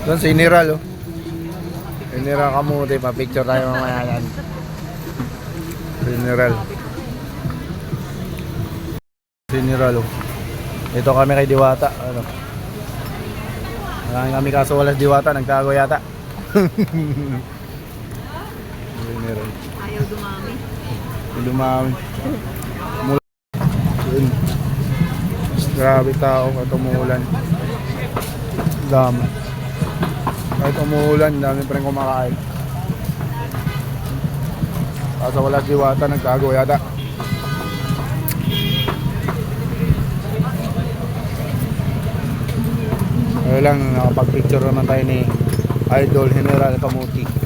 Doon si General, oh. General Kamuti, pa-picture tayo mamaya yan. General. General, oh. Ito kami kay Diwata, ano. Marami kami kaso wala si Diwata, nagtago yata. General. Ayaw dumami. Dumami. Mula. Yun. Grabe tao, kahit umuulan. Dami. Kahit umuulan, dami pa rin kumakain. Kaso wala si Diwata, nagtago yata. Ayun lang, nakapag-picture naman tayo ni Idol General Kamuti.